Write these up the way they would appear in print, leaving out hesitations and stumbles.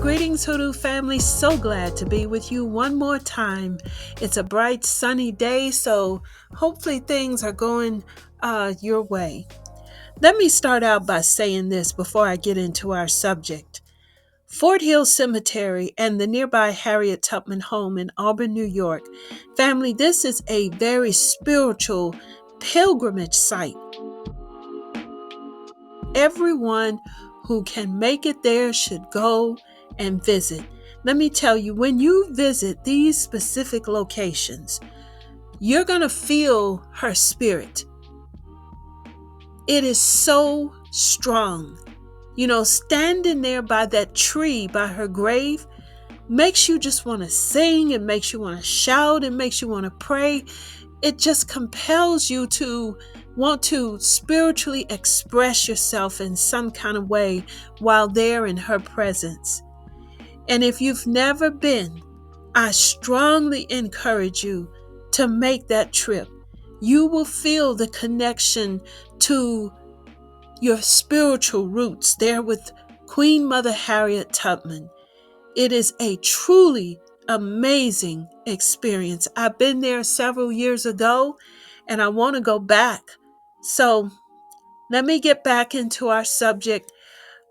Greetings, Hoodoo family. So glad to be with you one more time. It's a bright, sunny day, so hopefully things are going your way. Let me start out by saying this before I get into our subject. Fort Hill Cemetery and the nearby Harriet Tubman home in Auburn, New York. Family, this is a very spiritual pilgrimage site. Everyone who can make it there should go and visit. Let me tell you, when you visit these specific locations, you're going to feel her spirit. It is so strong. Standing there by that tree, by her grave, makes you just want to sing. It makes you want to shout. It makes you want to pray. It just compels you to want to spiritually express yourself in some kind of way while there in her presence. And if you've never been, I strongly encourage you to make that trip. You will feel the connection to your spiritual roots there with Queen Mother Harriet Tubman. It is a truly amazing experience. I've been there several years ago and I want to go back. So let me get back into our subject.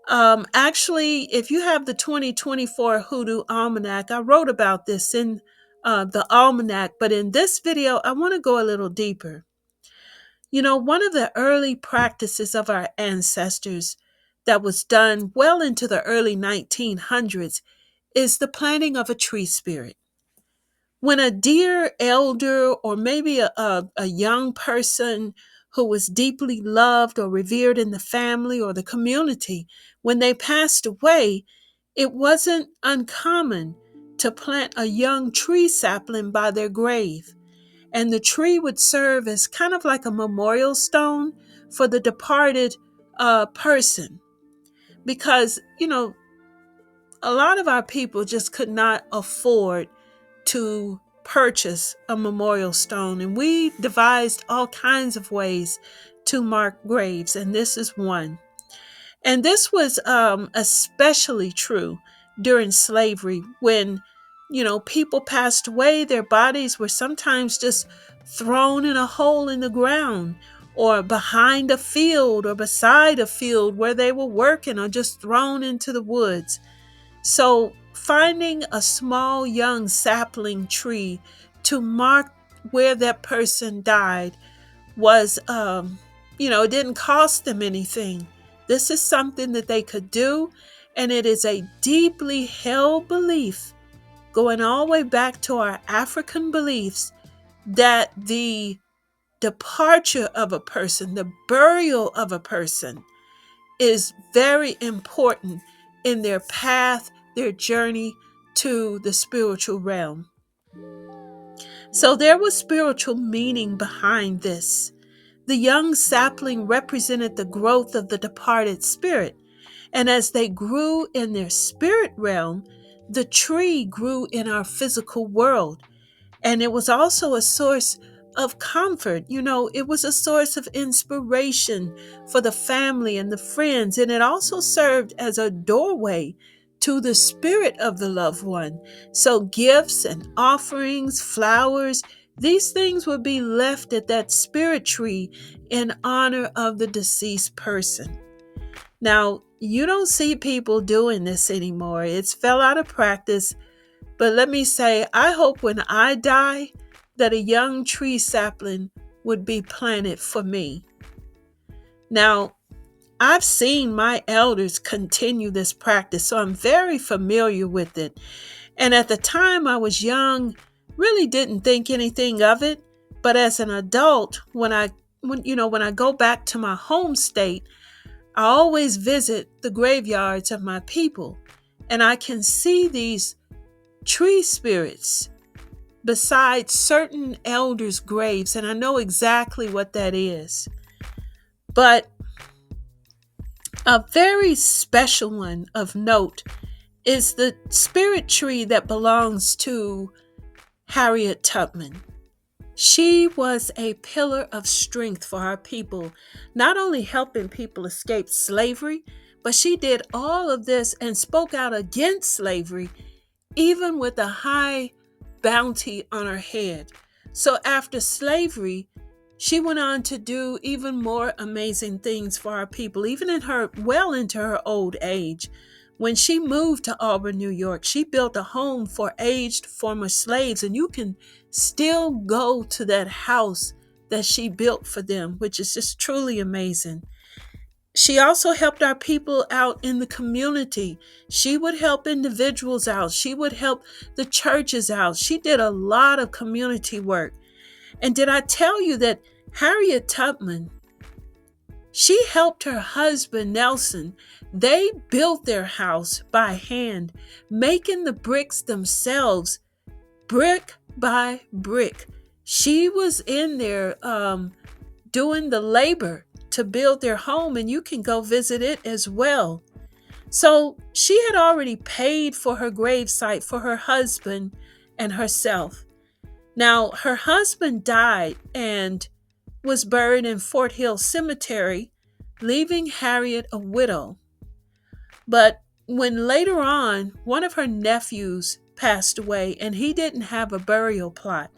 Actually, if you have the 2024 Hoodoo Almanac, I wrote about this in the Almanac, but in this video, I want to go a little deeper. One of the early practices of our ancestors that was done well into the early 1900s is the planting of a tree spirit. When a dear elder or maybe a young person who was deeply loved or revered in the family or the community, when they passed away, it wasn't uncommon to plant a young tree sapling by their grave. And the tree would serve as kind of like a memorial stone for the departed person. Because, a lot of our people just could not afford to purchase a memorial stone. And we devised all kinds of ways to mark graves, and this is one. And this was especially true during slavery when, people passed away. Their bodies were sometimes just thrown in a hole in the ground or behind a field or beside a field where they were working, or just thrown into the woods. So finding a small young sapling tree to mark where that person died was, it didn't cost them anything. This is something that they could do, and it is a deeply held belief, going all the way back to our African beliefs, that the departure of a person, the burial of a person, is very important in their path, their journey to the spiritual realm. So there was spiritual meaning behind this. The young sapling represented the growth of the departed spirit. And as they grew in their spirit realm, the tree grew in our physical world. And it was also a source of comfort. It was a source of inspiration for the family and the friends. And it also served as a doorway to the spirit of the loved one. So gifts and offerings, flowers, these things would be left at that spirit tree in honor of the deceased person. Now, you don't see people doing this anymore. It's fell out of practice. But let me say, I hope when I die that a young tree sapling would be planted for me. Now, I've seen my elders continue this practice, so I'm very familiar with it. And at the time I was young, really didn't think anything of it. But as an adult, when I go back to my home state, I always visit the graveyards of my people, and I can see these tree spirits beside certain elders' graves, and I know exactly what that is. But a very special one of note is the spirit tree that belongs to Harriet Tubman. She was a pillar of strength for our people, not only helping people escape slavery, But she did all of this and spoke out against slavery, even with a high bounty on her head. So after slavery, she went on to do even more amazing things for our people, even in her well into her old age. When she moved to Auburn, New York, she built a home for aged former slaves, and you can still go to that house that she built for them, which is just truly amazing. She also helped our people out in the community. She would help individuals out. She would help the churches out. She did a lot of community work. And did I tell you that Harriet Tubman, she helped her husband Nelson. They built their house by hand, making the bricks themselves, brick by brick. She was in there doing the labor to build their home, and you can go visit it as well. So she had already paid for her gravesite for her husband and herself. Now, her husband died and was buried in Fort Hill Cemetery, leaving Harriet a widow. But when later on, one of her nephews passed away and he didn't have a burial plot,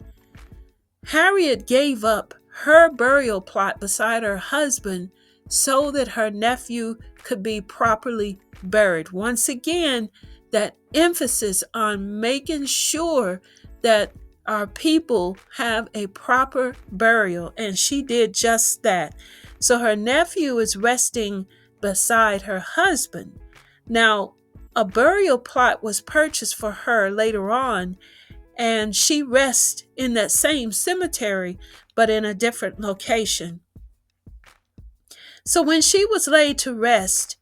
Harriet gave up her burial plot beside her husband so that her nephew could be properly buried. Once again, that emphasis on making sure that our people have a proper burial, and she did just that. So her nephew is resting beside her husband. Now, a burial plot was purchased for her later on, and she rests in that same cemetery, but in a different location. So when she was laid to rest,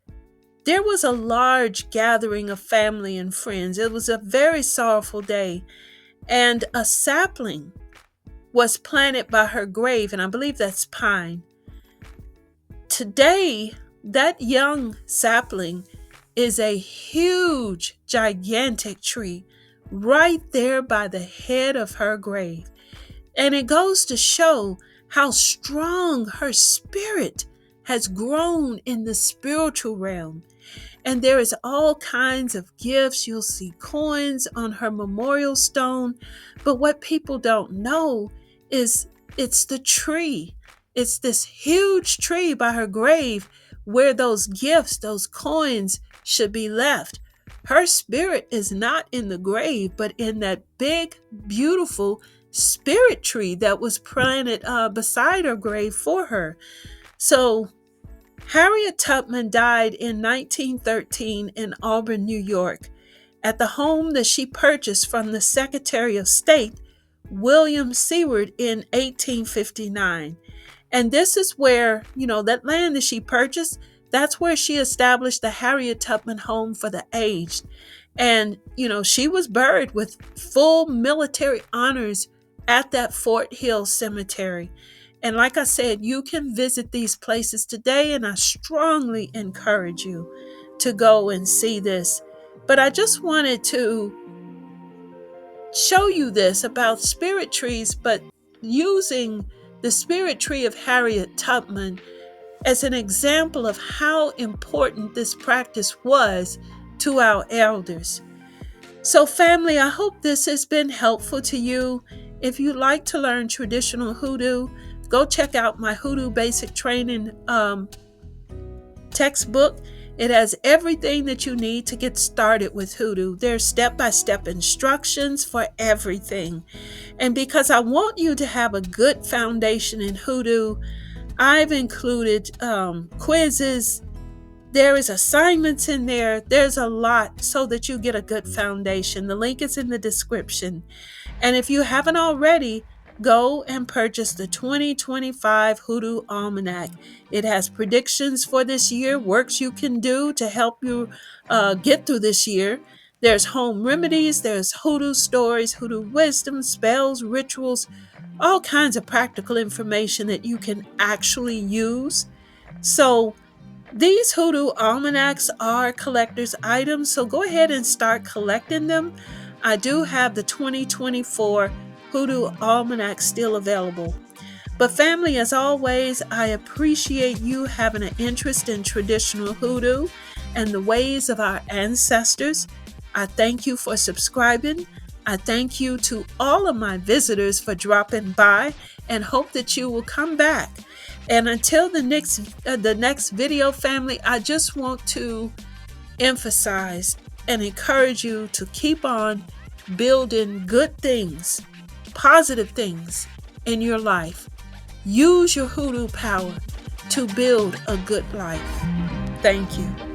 there was a large gathering of family and friends. It was a very sorrowful day, and a sapling was planted by her grave, and I believe that's pine. Today, that young sapling is a huge, gigantic tree right there by the head of her grave. And it goes to show how strong her spirit has grown in the spiritual realm. And there is all kinds of gifts. You'll see coins on her memorial stone. But what people don't know is it's the tree. It's this huge tree by her grave where those gifts, those coins should be left. Her spirit is not in the grave, but in that big, beautiful spirit tree that was planted beside her grave for her. So Harriet Tubman died in 1913 in Auburn, New York, at the home that she purchased from the Secretary of State, William Seward, in 1859. And this is where, that land that she purchased, that's where she established the Harriet Tubman Home for the Aged. And, she was buried with full military honors at that Fort Hill Cemetery. And like I said, you can visit these places today, and I strongly encourage you to go and see this. But I just wanted to show you this about spirit trees, but using the spirit tree of Harriet Tubman as an example of how important this practice was to our elders. So family, I hope this has been helpful to you. If you'd like to learn traditional hoodoo, go check out my Hoodoo Basic Training textbook. It has everything that you need to get started with hoodoo. There's step-by-step instructions for everything. And because I want you to have a good foundation in hoodoo, I've included quizzes. There is assignments in there. There's a lot so that you get a good foundation. The link is in the description. And if you haven't already, go and purchase the 2025 Hoodoo Almanac. It has predictions for this year, works you can do to help you get through this year. There's home remedies, there's hoodoo stories, hoodoo wisdom, spells, rituals, all kinds of practical information that you can actually use. So these Hoodoo Almanacs are collector's items, so go ahead and start collecting them. I do have the 2024 Hoodoo Almanac still available. But family, as always, I appreciate you having an interest in traditional hoodoo. and the ways of our ancestors. I thank you for subscribing. I thank you to all of my visitors for dropping by and hope that you will come back. And until the next video, family, I just want to emphasize and encourage you to keep on building good things, positive things in your life. Use your hoodoo power to build a good life. Thank you.